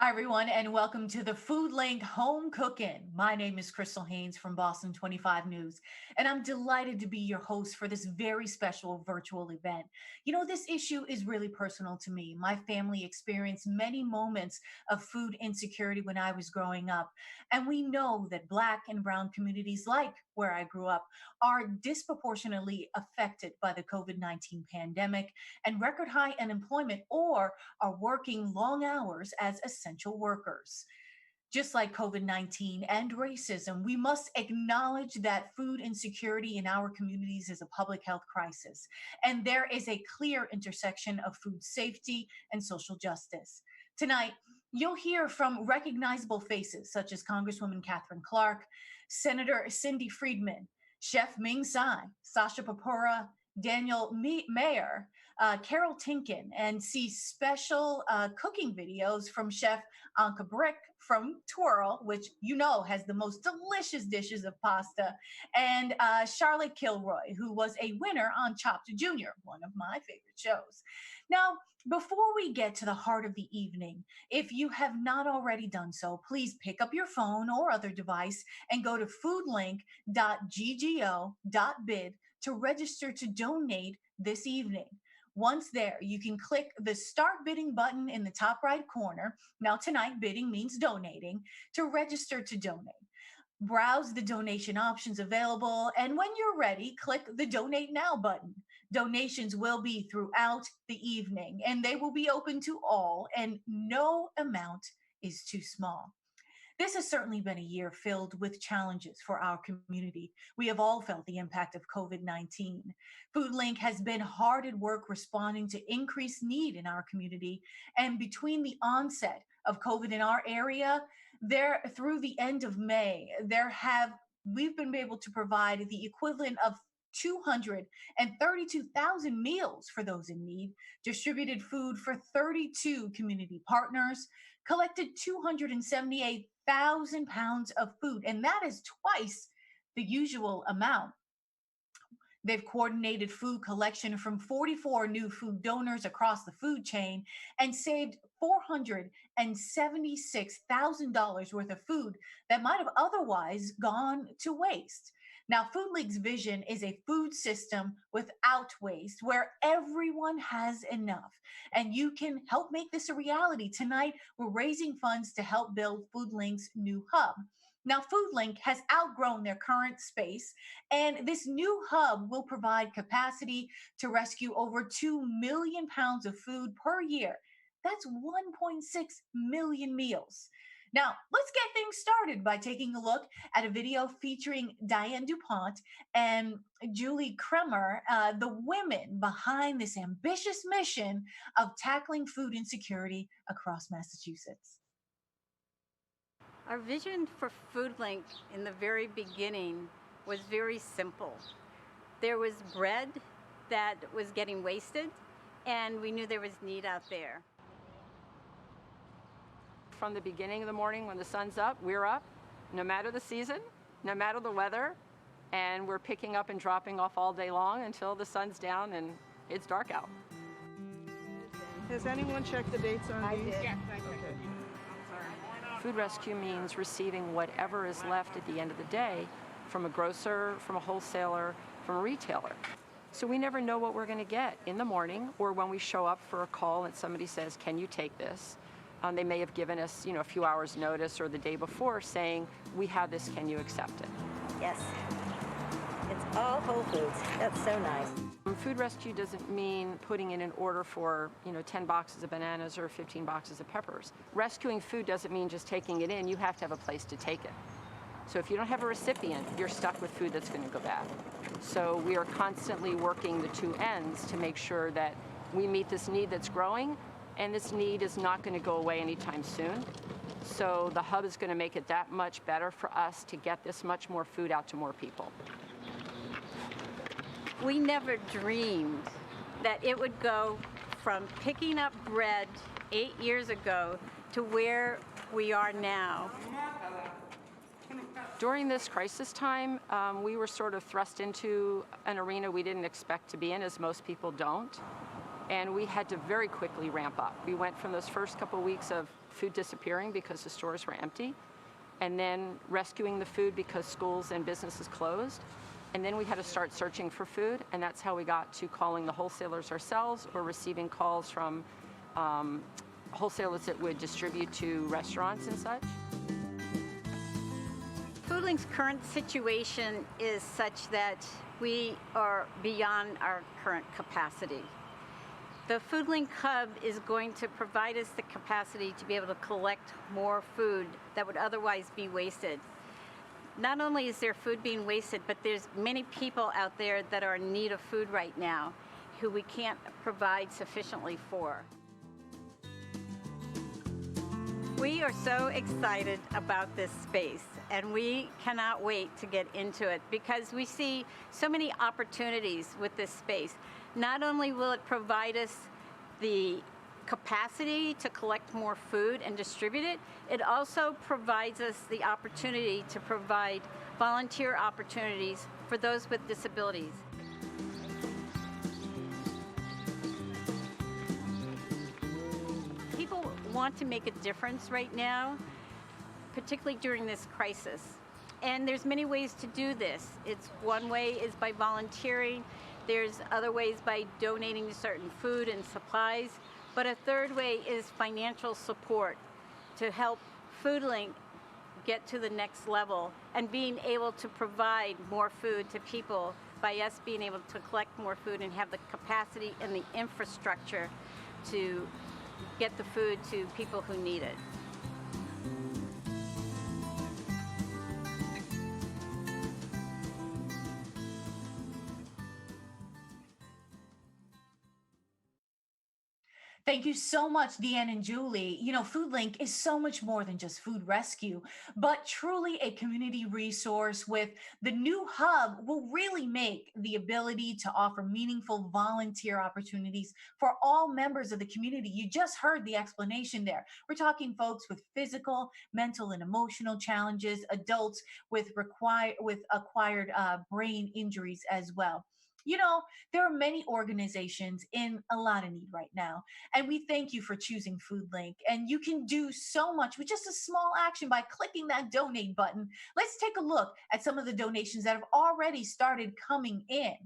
Hi, everyone, and welcome to the Food Link Home Cookin'. My name is Crystal Haynes from Boston 25 News, and I'm delighted to be your host for this very special virtual event. This issue is really personal to me. My family experienced many moments of food insecurity when I was growing up, and we know that Black and Brown communities, like where I grew up, are disproportionately affected by the COVID-19 pandemic and record high unemployment or are working long hours as essential workers. Just like COVID 19 and racism, we must acknowledge that food insecurity in our communities is a public health crisis. And there is a clear intersection of food safety and social justice. Tonight, you'll hear from recognizable faces such as Congresswoman Catherine Clark, Senator Cindy Friedman, Chef Ming Tsai, Sasha Papura, Daniel Mayer, Carol Tinkin, and see special cooking videos from Chef Anka Brick from Twirl, which has the most delicious dishes of pasta, and Charlotte Kilroy, who was a winner on Chopped Junior, one of my favorite shows. Now, before we get to the heart of the evening, if you have not already done so, please pick up your phone or other device and go to foodlink.ggo.bid to register to donate this evening. Once there, you can click the start bidding button in the top right corner. Now, tonight, bidding means donating to register to donate. Browse the donation options available, and when you're ready, click the Donate Now button. Donations will be throughout the evening, and they will be open to all, and no amount is too small. This has certainly been a year filled with challenges for our community. We have all felt the impact of COVID 19. FoodLink has been hard at work responding to increased need in our community. And between the onset of COVID in our area, there through the end of May, we've been able to provide the equivalent of 232,000 meals for those in need, distributed food for 32 community partners, collected 278,000 pounds of food, and that is twice the usual amount. They've coordinated food collection from 44 new food donors across the food chain and saved $476,000 worth of food that might have otherwise gone to waste. Now, Food League's vision is a food system without waste where everyone has enough. And you can help make this a reality. Tonight, we're raising funds to help build Food Link's new hub. Now, FoodLink has outgrown their current space, and this new hub will provide capacity to rescue over 2 million pounds of food per year. That's 1.6 million meals. Now, let's get things started by taking a look at a video featuring Diane DuPont and Julie Kremer, the women behind this ambitious mission of tackling food insecurity across Massachusetts. Our vision for FoodLink in the very beginning was very simple. There was bread that was getting wasted, and we knew there was need out there. From the beginning of the morning when the sun's up, we're up, no matter the season, no matter the weather, and we're picking up and dropping off all day long until the sun's down and it's dark out. Has anyone checked the dates on these? Yes, I checked. Okay. Food rescue means receiving whatever is left at the end of the day from a grocer, from a wholesaler, from a retailer. So we never know what we're going to get in the morning or when we show up for a call and somebody says, can you take this? They may have given us, a few hours notice or the day before saying, we have this, can you accept it? Yes. It's all Whole Foods. That's so nice. Food rescue doesn't mean putting in an order for, 10 boxes of bananas or 15 boxes of peppers. Rescuing food doesn't mean just taking it in. You have to have a place to take it. So if you don't have a recipient, you're stuck with food that's going to go bad. So we are constantly working the two ends to make sure that we meet this need that's growing, and this need is not going to go away anytime soon. So the hub is going to make it that much better for us to get this much more food out to more people. We never dreamed that it would go from picking up bread 8 years ago to where we are now. During this crisis time, we were sort of thrust into an arena we didn't expect to be in, as most people don't. And we had to very quickly ramp up. We went from those first couple of weeks of food disappearing because the stores were empty, and then rescuing the food because schools and businesses closed. And then we had to start searching for food, and that's how we got to calling the wholesalers ourselves or receiving calls from wholesalers that would distribute to restaurants and such. FoodLink's current situation is such that we are beyond our current capacity. The FoodLink Hub is going to provide us the capacity to be able to collect more food that would otherwise be wasted. Not only is there food being wasted, but there's many people out there that are in need of food right now who we can't provide sufficiently for. We are so excited about this space, and we cannot wait to get into it because we see so many opportunities with this space. Not only will it provide us the capacity to collect more food and distribute it, it also provides us the opportunity to provide volunteer opportunities for those with disabilities. People want to make a difference right now, particularly during this crisis. And there's many ways to do this. It's one way is by volunteering. There's other ways by donating certain food and supplies. But a third way is financial support to help FoodLink get to the next level and being able to provide more food to people by us being able to collect more food and have the capacity and the infrastructure to get the food to people who need it. Thank you so much, Deanne and Julie. You know, FoodLink is so much more than just food rescue, but truly a community resource with the new hub will really make the ability to offer meaningful volunteer opportunities for all members of the community. You just heard the explanation there. We're talking folks with physical, mental, and emotional challenges, adults with acquired brain injuries as well. You know, there are many organizations in a lot of need right now. And we thank you for choosing FoodLink. And you can do so much with just a small action by clicking that donate button. Let's take a look at some of the donations that have already started coming in.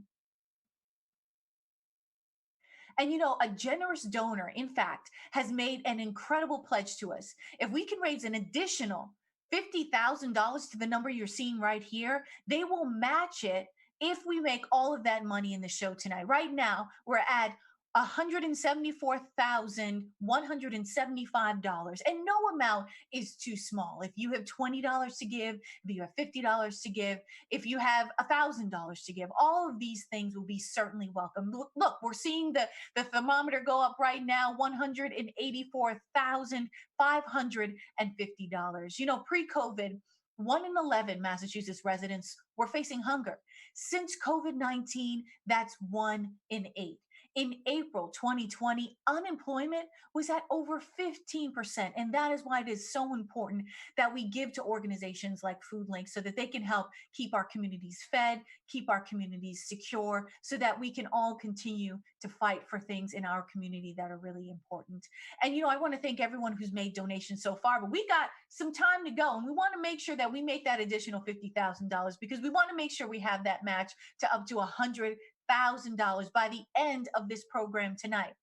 And you know, a generous donor, in fact, has made an incredible pledge to us. If we can raise an additional $50,000 to the number you're seeing right here, they will match it if we make all of that money in the show tonight. Right now, we're at $174,175, and no amount is too small. If you have $20 to give, if you have $50 to give, if you have $1,000 to give, all of these things will be certainly welcome. Look, we're seeing the thermometer go up right now, $184,550. You know, pre-COVID, 1 in 11 Massachusetts residents were facing hunger. Since COVID-19, that's 1 in 8. In April 2020, unemployment was at over 15%. And that is why it is so important that we give to organizations like FoodLink so that they can help keep our communities fed, keep our communities secure, so that we can all continue to fight for things in our community that are really important. And, you know, I want to thank everyone who's made donations so far, but we got some time to go. And we want to make sure that we make that additional $50,000 because we want to make sure we have that match to up to $100,000 by the end of this program tonight.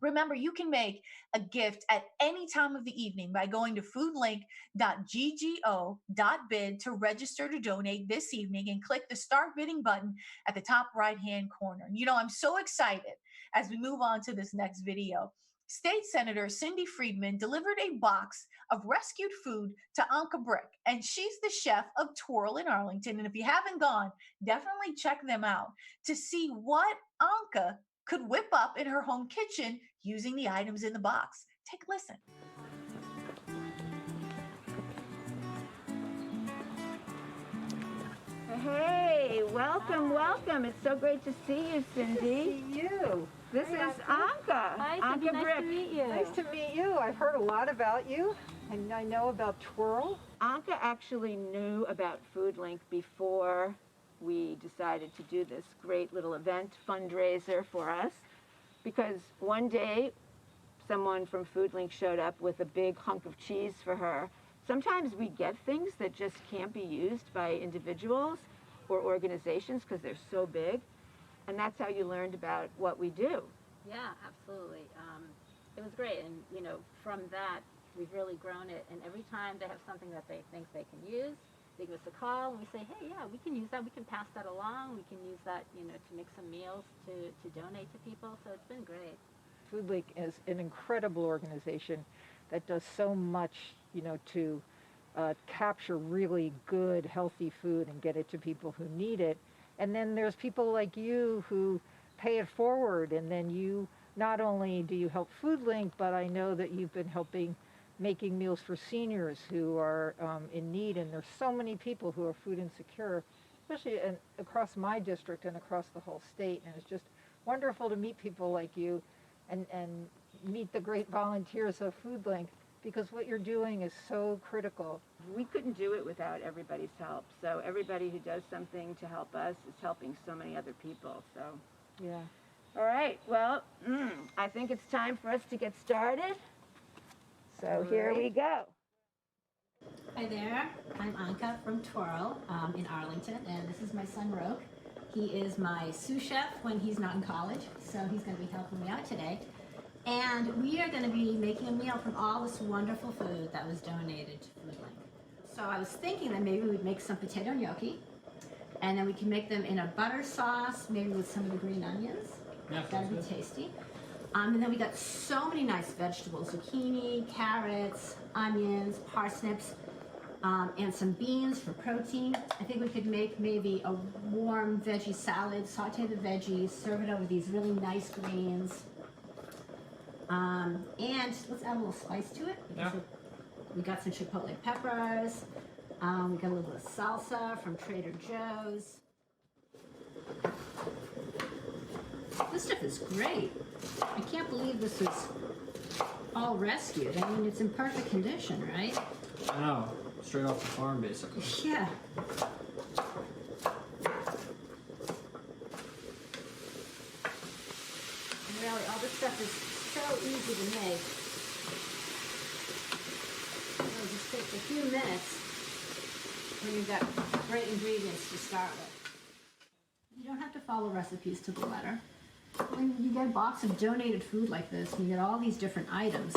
Remember, you can make a gift at any time of the evening by going to foodlink.ggo.bid to register to donate this evening and click the start bidding button at the top right-hand corner. You know, I'm so excited as we move on to this next video. State Senator Cindy Friedman delivered a box of rescued food to Anka Brick, and she's the chef of Twirl in Arlington. And if you haven't gone, definitely check them out to see what Anka could whip up in her home kitchen using the items in the box. Take a listen. Hey, welcome, welcome. It's so great to see you, Cindy. See you. This is Anka. Hi, Cindy. Anka Nice Brick. to meet you. Nice to meet you. I've heard a lot about you, and I know about Twirl. Anka actually knew about FoodLink before we decided to do this great little event fundraiser for us. because one day someone from FoodLink showed up with a big hunk of cheese for her. Sometimes we get things that just can't be used by individuals or organizations because they're so big, and that's how you learned about what we do. Yeah, absolutely. It was great, and from that, we've really grown it. And every time they have something that they think they can use, they give us a call, and we say, hey, yeah, we can use that. We can pass that along. We can use that, to make some meals to donate to people. So it's been great. FoodLink is an incredible organization that does so much, to capture really good, healthy food and get it to people who need it. And then there's people like you who pay it forward, and then you not only do you help FoodLink, but I know that you've been helping making meals for seniors who are in need, and there's so many people who are food insecure, especially across my district and across the whole state. And it's just wonderful to meet people like you and meet the great volunteers of FoodLink, because what you're doing is so critical. We couldn't do it without everybody's help. So everybody who does something to help us is helping so many other people. So, Yeah. all right, well, I think it's time for us to get started. So here we go. Hi there, I'm Anka from Twirl in Arlington, and this is my son Roke. He is my sous chef when he's not in college, so he's going to be helping me out today. And we are going to be making a meal from all this wonderful food that was donated to FoodLink. So I was thinking that maybe we'd make some potato gnocchi, and then we can make them in a butter sauce, maybe with some of the green onions. Yeah, that'd be tasty. And then we got so many nice vegetables: zucchini, carrots, onions, parsnips, and some beans for protein. I think we could make maybe a warm veggie salad, saute the veggies, serve it over these really nice greens. And let's add a little spice to it. Yeah. We got some chipotle peppers. We got a little bit of salsa from Trader Joe's. This stuff is great. I can't believe this was all rescued. I mean, it's in perfect condition, right? I know. Straight off the farm, basically. Yeah. Really, all this stuff is so easy to make. It'll just take a few minutes when you've got great ingredients to start with. You don't have to follow recipes to the letter. When you get a box of donated food like this, and you get all these different items,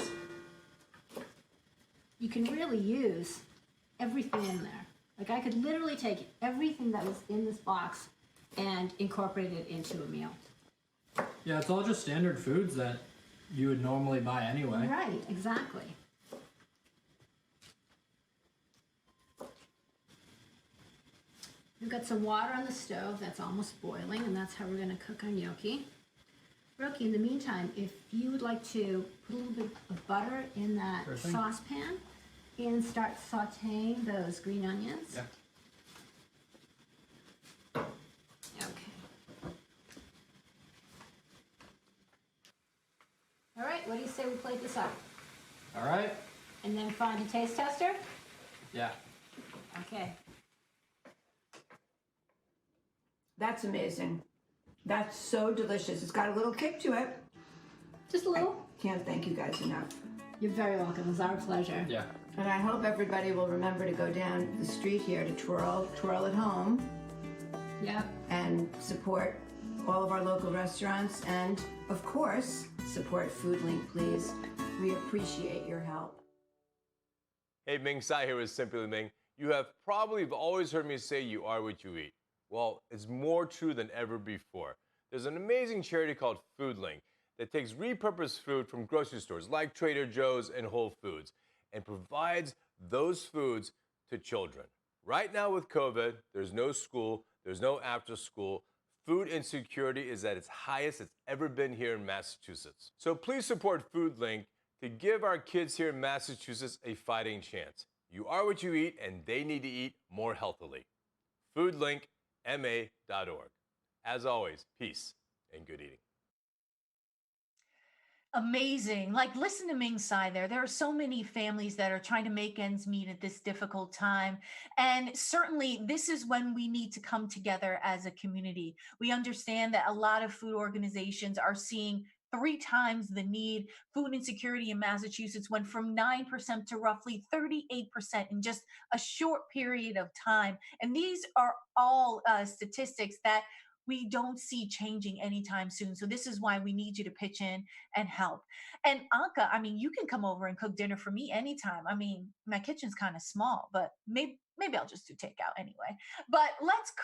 you can really use everything in there. Like, I could literally take everything that was in this box and incorporate it into a meal. Yeah, it's all just standard foods that you would normally buy anyway. Right, exactly. We've got some water on the stove that's almost boiling, and that's how we're going to cook our gnocchi. Roki, in the meantime, if you would like to put a little bit of butter in that Sure thing. saucepan and start sauteing those green onions. Yeah. Okay. All right, what do you say we plate this up? All right. And then find a taste tester? Yeah. Okay. That's amazing. That's so delicious. It's got a little kick to it. Just a little. Can't thank you guys enough. You're very welcome. It was our pleasure. Yeah. And I hope everybody will remember to go down the street here to Twirl at Home, Yep. and support all of our local restaurants, and of course, support FoodLink, please. We appreciate your help. Hey, Ming Tsai here with Simply Ming. You have probably always heard me say you are what you eat. Well, it's more true than ever before. There's an amazing charity called FoodLink that takes repurposed food from grocery stores like Trader Joe's and Whole Foods and provides those foods to children. Right now with COVID, there's no school, there's no after school. Food insecurity is at its highest it's ever been here in Massachusetts. So please support FoodLink to give our kids here in Massachusetts a fighting chance. You are what you eat, and they need to eat more healthily. FoodLinkMA.org. As always, peace and good eating. Amazing. Like, listen to Ming Tsai there. There are so many families that are trying to make ends meet at this difficult time. And certainly, this is when we need to come together as a community. We understand that a lot of food organizations are seeing 3 times the need. Food insecurity in Massachusetts went from 9% to roughly 38% in just a short period of time. And these are all statistics that we don't see changing anytime soon. So this is why we need you to pitch in and help. And Anka, I mean, you can come over and cook dinner for me anytime. I mean, my kitchen's kind of small, but maybe I'll just do takeout anyway. But let's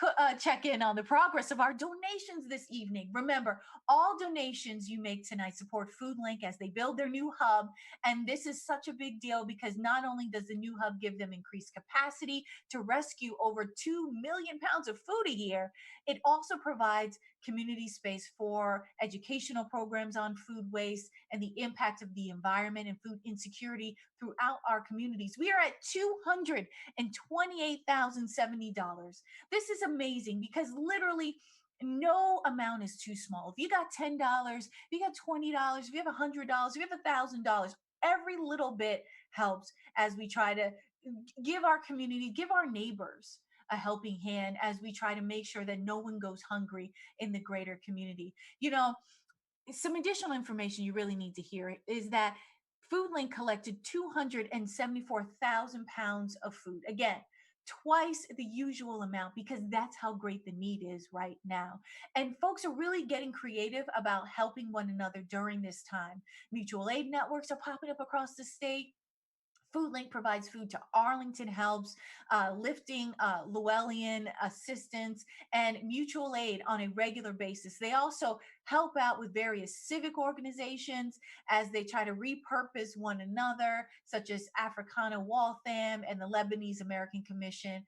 check in on the progress of our donations this evening. Remember, all donations you make tonight support FoodLink as they build their new hub. And this is such a big deal because not only does the new hub give them increased capacity to rescue over 2 million pounds of food a year, it also provides community space for educational programs on food waste and the impact of the environment and food insecurity throughout our communities. We are at $228,070. This is amazing because literally no amount is too small. If you got $10, if you got $20, if you have $100, if you have $1,000, every little bit helps as we try to give our community, give our neighbors a helping hand as we try to make sure that no one goes hungry in the greater community. You know, some additional information you really need to hear is that FoodLink collected 274,000 pounds of food. Again, twice the usual amount because that's how great the need is right now. And folks are really getting creative about helping one another during this time. Mutual aid networks are popping up across the state. FoodLink provides food to Arlington Helps, lifting Llewellyn assistance, and mutual aid on a regular basis. They also help out with various civic organizations as they try to repurpose one another, such as Africana Waltham and the Lebanese American Commission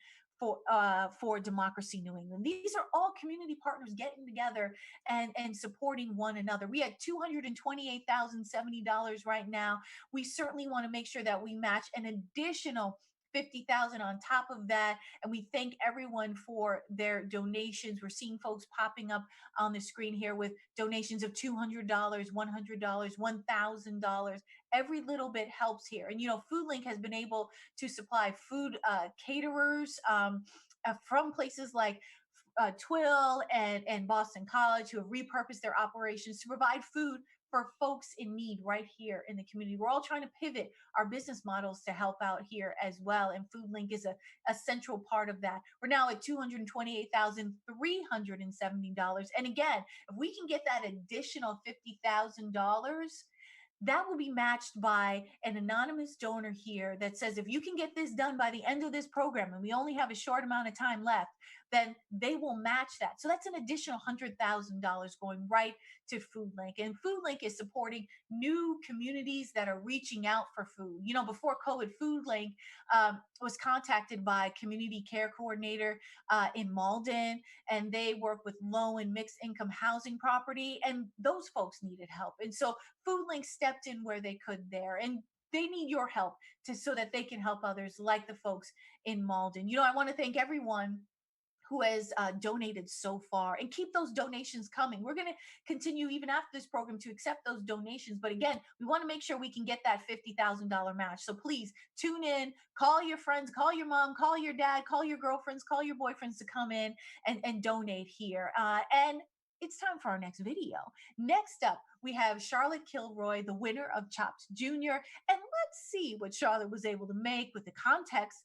for Democracy New England. These are all community partners getting together and supporting one another. We had $228,070 right now. We certainly want to make sure that we match an additional 50,000 on top of that. And we thank everyone for their donations. We're seeing folks popping up on the screen here with donations of $200, $100, $1,000. Every little bit helps here. And, you know, FoodLink has been able to supply food caterers from places like Twill and Boston College, who have repurposed their operations to provide food for folks in need right here in the community. We're all trying to pivot our business models to help out here as well. And FoodLink is a central part of that. We're now at $228,370. And again, if we can get that additional $50,000, that will be matched by an anonymous donor here that says, if you can get this done by the end of this program, and we only have a short amount of time left, then they will match that. So that's an additional $100,000 going right to FoodLink. And FoodLink is supporting new communities that are reaching out for food. You know, before COVID, FoodLink was contacted by a community care coordinator in Malden, and they work with low and mixed income housing property, and those folks needed help. And so FoodLink stepped in where they could there. And they need your help so that they can help others like the folks in Malden. You know, I want to thank everyone who has donated so far, and keep those donations coming. We're going to continue even after this program to accept those donations. But again, we want to make sure we can get that $50,000 match. So please tune in, call your friends, call your mom, call your dad, call your girlfriends, call your boyfriends to come in and donate here. And it's time for our next video. Next up, we have Charlotte Kilroy, the winner of Chopped Junior. And let's see what Charlotte was able to make with the contents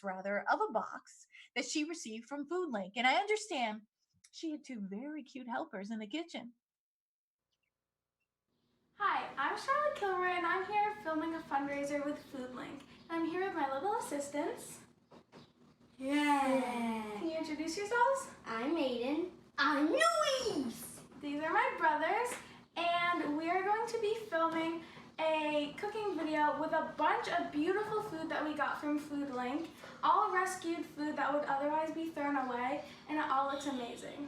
of a box that she received from FoodLink. And I understand she had two very cute helpers in the kitchen. Hi, I'm Charlotte Kilroy, and I'm here filming a fundraiser with FoodLink. I'm here with my little assistants. Yeah. Can you introduce yourselves? I'm Aiden. I'm Luis. These are my brothers, and we are going to be filming a cooking video with a bunch of beautiful food that we got from FoodLink, all rescued food that would otherwise be thrown away, and it all looks amazing.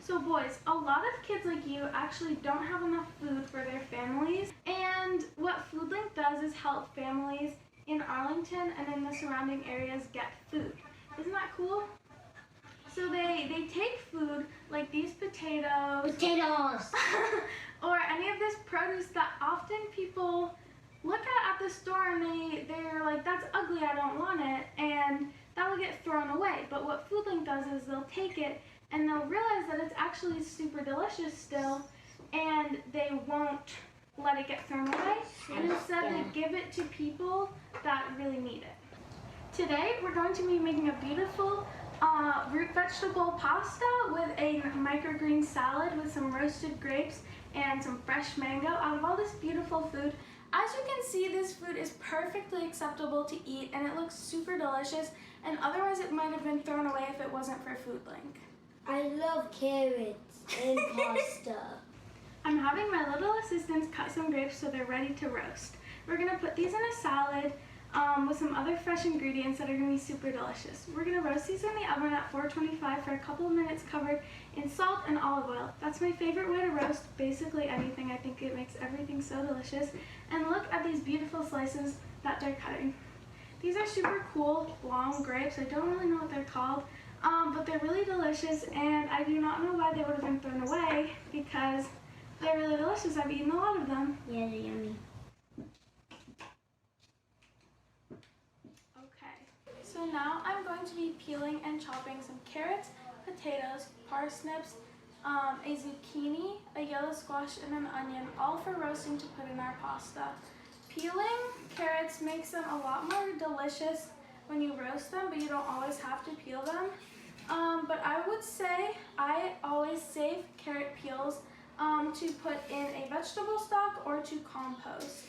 So boys, a lot of kids like you actually don't have enough food for their families, and what FoodLink does is help families in Arlington and in the surrounding areas get food. Isn't that cool? So they take food like these potatoes. Or any of this produce that often people look at the store and they're like, that's ugly, I don't want it, and that will get thrown away. But what FoodLink does is they'll take it and they'll realize that it's actually super delicious still, and they won't let it get thrown away, and instead they give it to people that really need it. Today we're going to be making a beautiful root vegetable pasta with a microgreen salad with some roasted grapes and some fresh mango out of all this beautiful food. As you can see, this food is perfectly acceptable to eat and it looks super delicious, and otherwise it might have been thrown away if it wasn't for FoodLink. I love carrots and pasta. I'm having my little assistants cut some grapes so they're ready to roast. We're gonna put these in a salad with some other fresh ingredients that are gonna be super delicious. We're gonna roast these in the oven at 425 for a couple of minutes, covered in salt and olive oil. That's my favorite way to roast basically anything. I think it makes everything so delicious. And look at these beautiful slices that they're cutting. These are super cool, long grapes. I don't really know what they're called, but they're really delicious, and I do not know why they would have been thrown away because they're really delicious. I've eaten a lot of them. Yeah, they're yummy. Okay, so now I'm going to be peeling and chopping some carrots, potatoes, parsnips, a zucchini, a yellow squash, and an onion, all for roasting to put in our pasta. Peeling carrots makes them a lot more delicious when you roast them, but you don't always have to peel them. But I would say I always save carrot peels to put in a vegetable stock or to compost,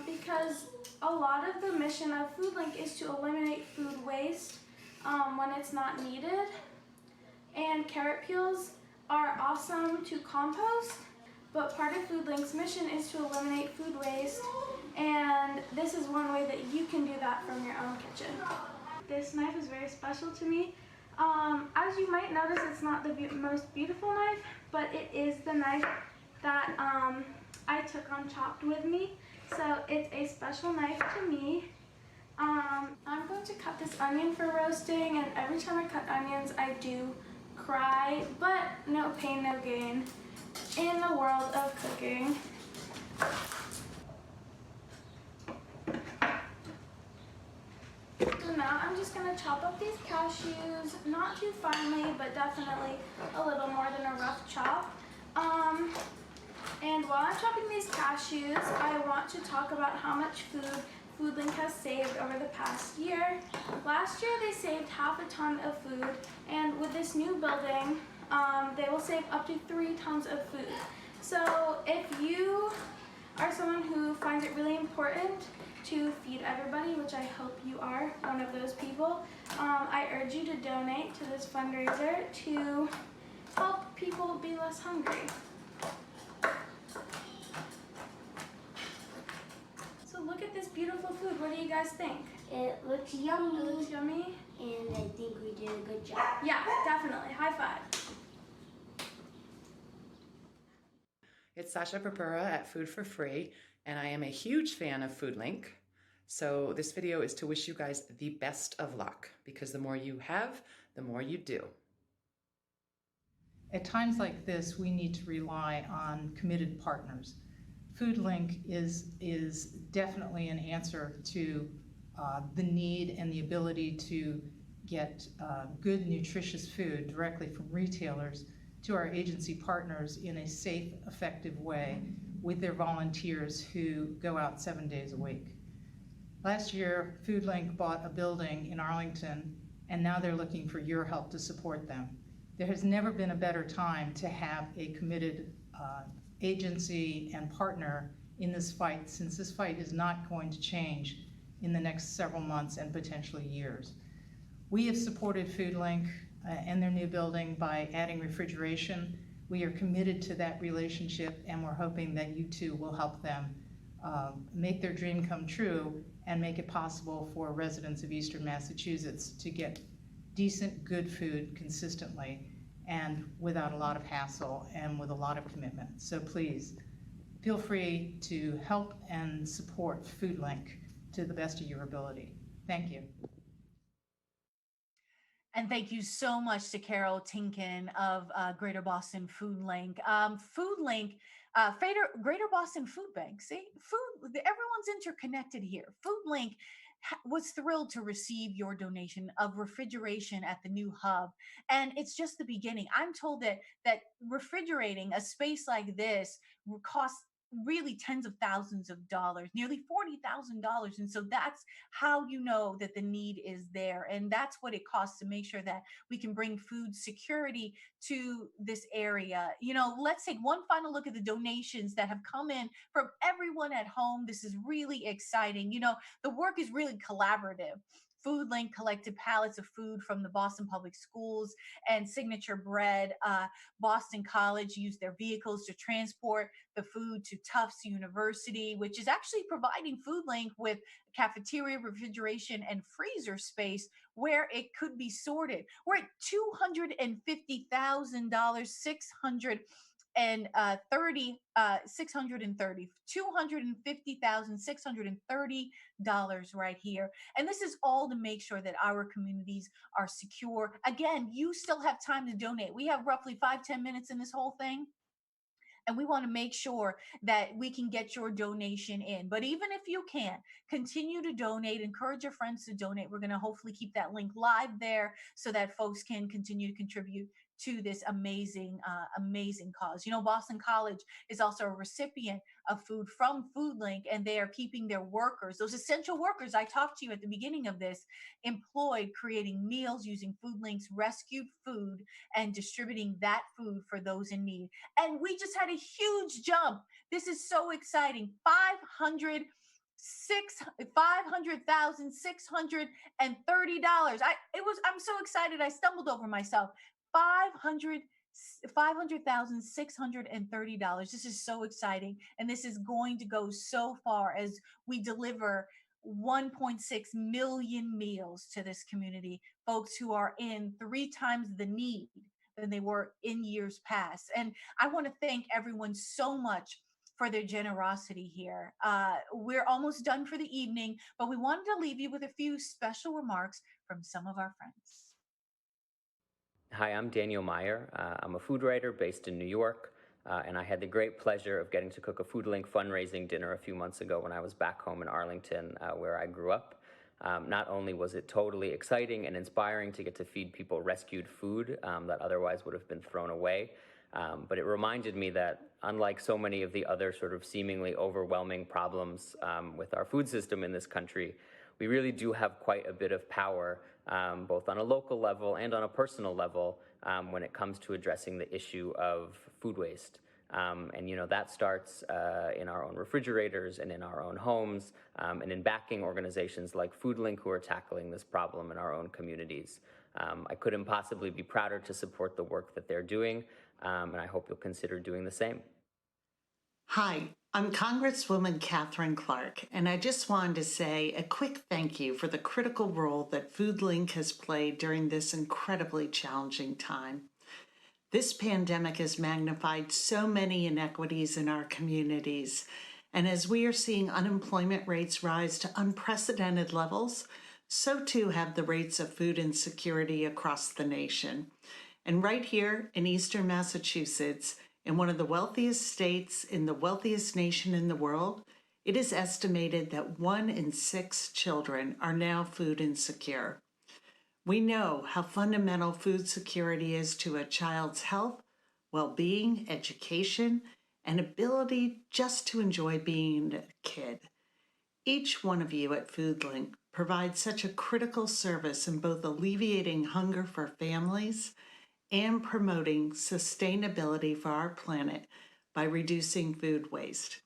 because a lot of the mission of FoodLink is to eliminate food waste when it's not needed, and carrot peels are awesome to compost, but part of FoodLink's mission is to eliminate food waste, and this is one way that you can do that from your own kitchen. This knife is very special to me. As you might notice, it's not the most beautiful knife, but it is the knife that I took on Chopped with me, so it's a special knife to me. I'm going to cut this onion for roasting, and every time I cut onions I do cry, but no pain, no gain in the world of cooking. So now I'm just going to chop up these cashews, not too finely, but definitely a little more than a rough chop. And while I'm chopping these cashews, I want to talk about how much food FoodLink has saved over the past year. Last year they saved half a ton of food, and with this new building, they will save up to 3 tons of food. So if you are someone who finds it really important to feed everybody, which I hope you are one of those people, I urge you to donate to this fundraiser to help people be less hungry. So look at this beautiful food. What do you guys think? It looks yummy. It looks yummy? And I think we did a good job. Yeah, definitely. High five. It's Sasha Papura at Food for Free, and I am a huge fan of FoodLink. So this video is to wish you guys the best of luck, because the more you have, the more you do. At times like this, we need to rely on committed partners. FoodLink is definitely an answer to the need and the ability to get good, nutritious food directly from retailers to our agency partners in a safe, effective way with their volunteers who go out 7 days a week. Last year, FoodLink bought a building in Arlington, and now they're looking for your help to support them. There has never been a better time to have a committed agency and partner in this fight, since this fight is not going to change in the next several months and potentially years. We have supported FoodLink and their new building by adding refrigeration. We are committed to that relationship, and we're hoping that you too will help them make their dream come true and make it possible for residents of Eastern Massachusetts to get decent, good food consistently and without a lot of hassle and with a lot of commitment. So please, feel free to help and support FoodLink to the best of your ability. Thank you. And thank you so much to Carol Tinkin of Greater Boston Food Link. FoodLink, Greater Boston Food Bank. See, everyone's interconnected here. FoodLink was thrilled to receive your donation of refrigeration at the new hub. And it's just the beginning. I'm told that refrigerating a space like this costs really tens of thousands of dollars, nearly $40,000. And so that's how you know that the need is there. And that's what it costs to make sure that we can bring food security to this area. Let's take one final look at the donations that have come in from everyone at home. This is really exciting. The work is really collaborative. FoodLink collected pallets of food from the Boston Public Schools and Signature Bread. Boston College used their vehicles to transport the food to Tufts University, which is actually providing FoodLink with cafeteria, refrigeration, and freezer space where it could be sorted. We're at $250,000, 250,630 dollars right here. And this is all to make sure that our communities are secure. Again, you still have time to donate. We have roughly 5-10 minutes in this whole thing. And we want to make sure that we can get your donation in. But even if you can't, continue to donate, encourage your friends to donate. We're going to hopefully keep that link live there so that folks can continue to contribute to this amazing cause. Boston College is also a recipient of food from FoodLink, and they are keeping their workers, those essential workers I talked to you at the beginning of this, employed, creating meals using FoodLink's rescued food and distributing that food for those in need. And we just had a huge jump. This is so exciting. $500,630. I'm so excited. I stumbled over myself. $500,630. This is so exciting. And this is going to go so far as we deliver 1.6 million meals to this community, folks who are in 3 times the need than they were in years past. And I want to thank everyone so much for their generosity here. We're almost done for the evening, but we wanted to leave you with a few special remarks from some of our friends. Hi, I'm Daniel Meyer. I'm a food writer based in New York, and I had the great pleasure of getting to cook a FoodLink fundraising dinner a few months ago when I was back home in Arlington, where I grew up. Not only was it totally exciting and inspiring to get to feed people rescued food that otherwise would have been thrown away, but it reminded me that unlike so many of the other sort of seemingly overwhelming problems with our food system in this country, we really do have quite a bit of power, both on a local level and on a personal level, when it comes to addressing the issue of food waste. And that starts in our own refrigerators and in our own homes, and in backing organizations like FoodLink who are tackling this problem in our own communities. I couldn't possibly be prouder to support the work that they're doing, and I hope you'll consider doing the same. Hi, I'm Congresswoman Catherine Clark, and I just wanted to say a quick thank you for the critical role that FoodLink has played during this incredibly challenging time. This pandemic has magnified so many inequities in our communities, and as we are seeing unemployment rates rise to unprecedented levels, so too have the rates of food insecurity across the nation. And right here in Eastern Massachusetts, in one of the wealthiest states in the wealthiest nation in the world, it is estimated that 1 in 6 children are now food insecure. We know how fundamental food security is to a child's health, well-being, education, and ability just to enjoy being a kid. Each one of you at FoodLink provides such a critical service in both alleviating hunger for families and promoting sustainability for our planet by reducing food waste.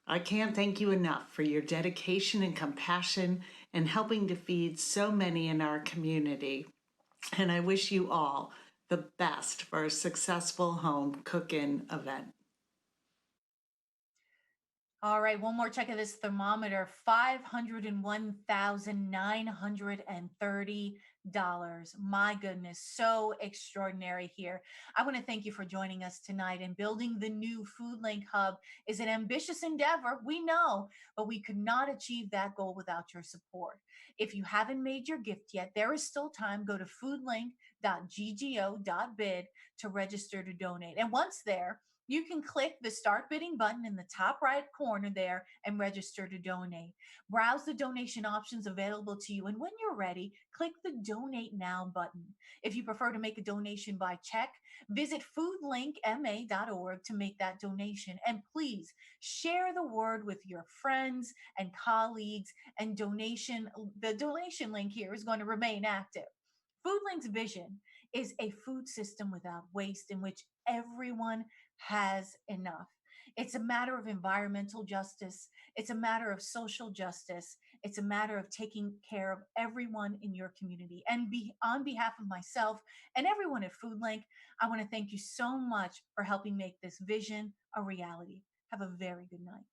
I can't thank you enough for your dedication and compassion in helping to feed so many in our community. And I wish you all the best for a successful home cook-in event. All right, one more check of this thermometer. $501,930. My goodness, so extraordinary here. I want to thank you for joining us tonight. And building the new FoodLink Hub is an ambitious endeavor, we know, but we could not achieve that goal without your support. If you haven't made your gift yet, there is still time. Go to foodlink.ggo.bid to register to donate. And once there, You can click the Start Bidding button in the top right corner there and register to donate. Browse the donation options available to you, and when you're ready, click the Donate Now button. If you prefer to make a donation by check, visit foodlinkma.org to make that donation. And please share the word with your friends and colleagues, and the donation link here is going to remain active. FoodLink's vision is a food system without waste in which everyone has enough. It's a matter of environmental justice. It's a matter of social justice. It's a matter of taking care of everyone in your community. And on behalf of myself and everyone at FoodLink, I want to thank you so much for helping make this vision a reality. Have a very good night.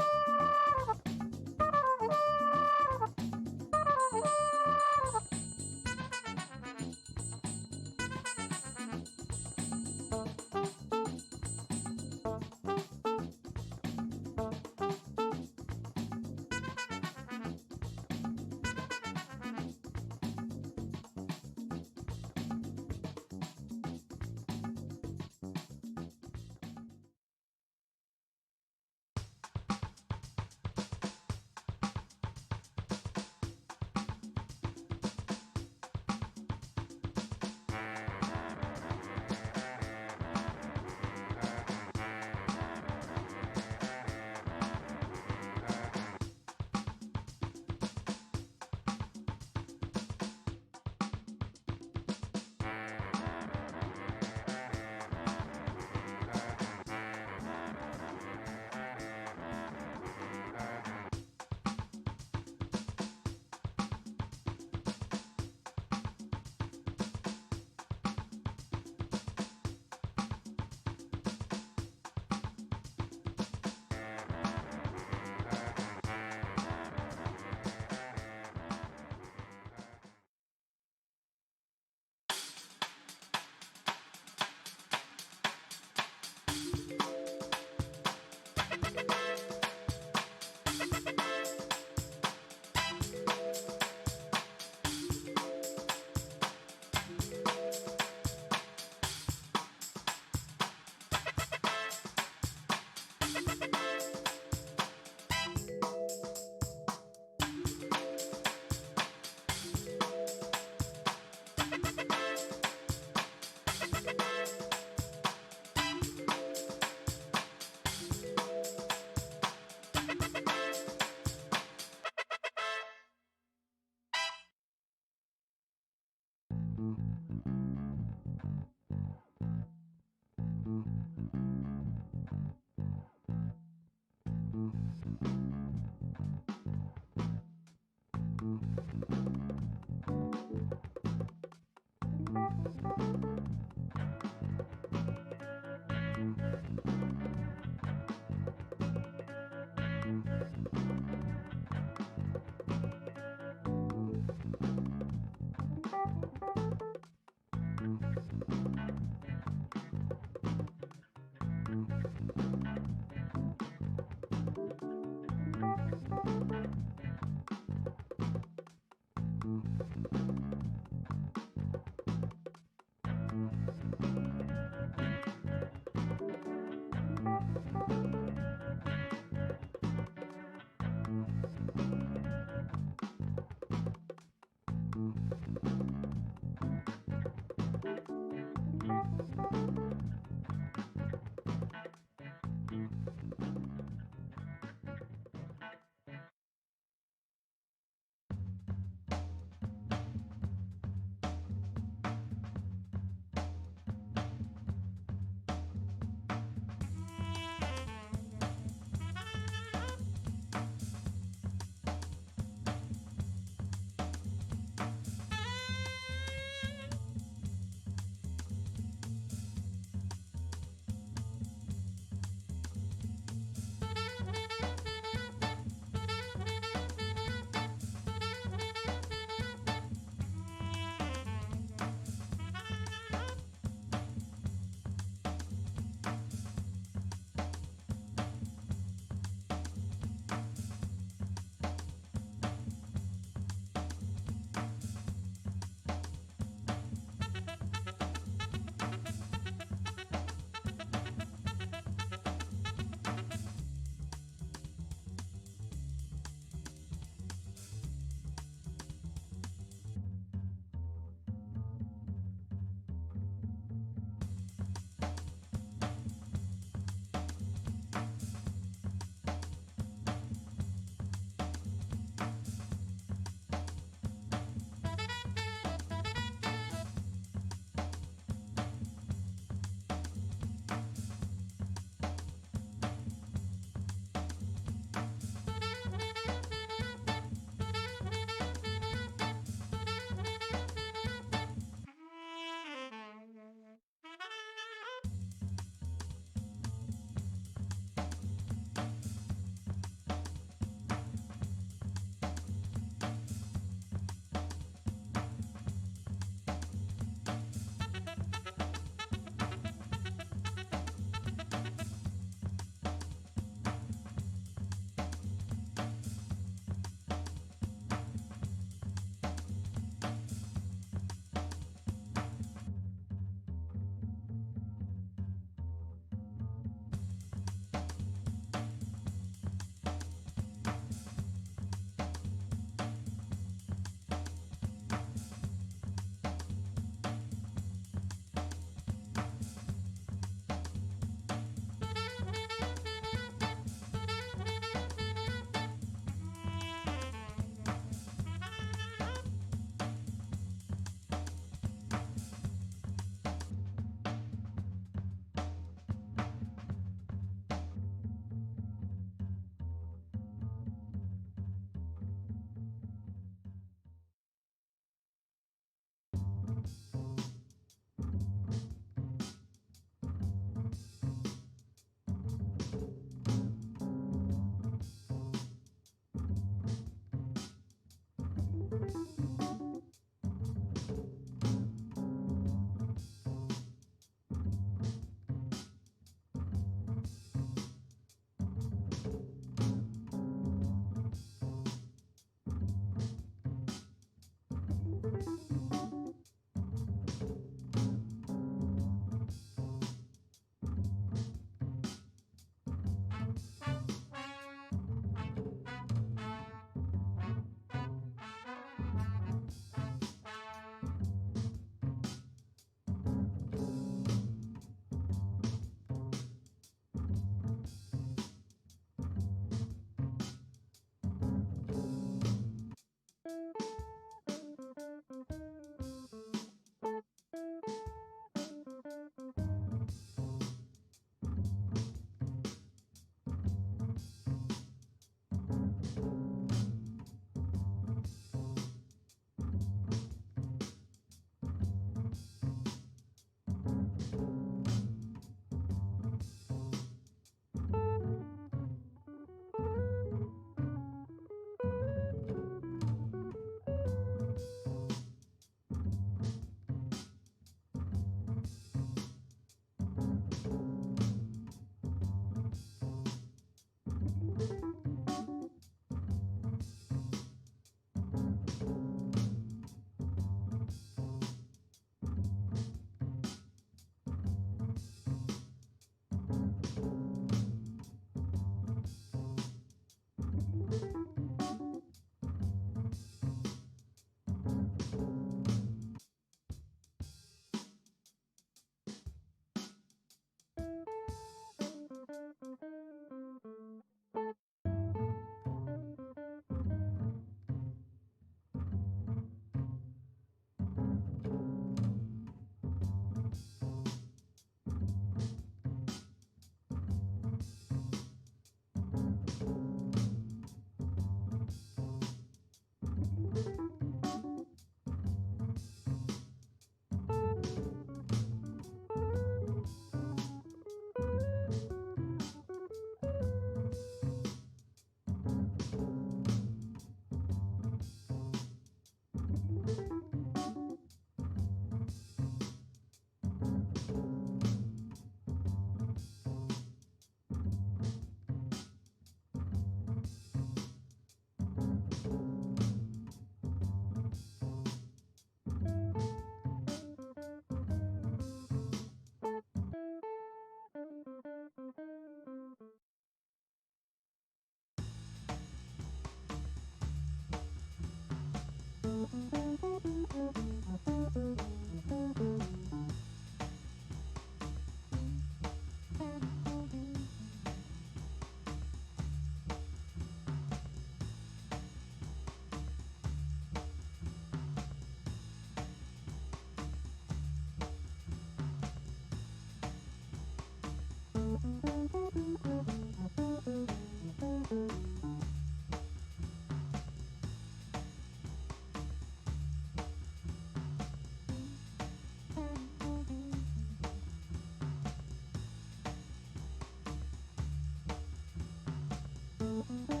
Bye.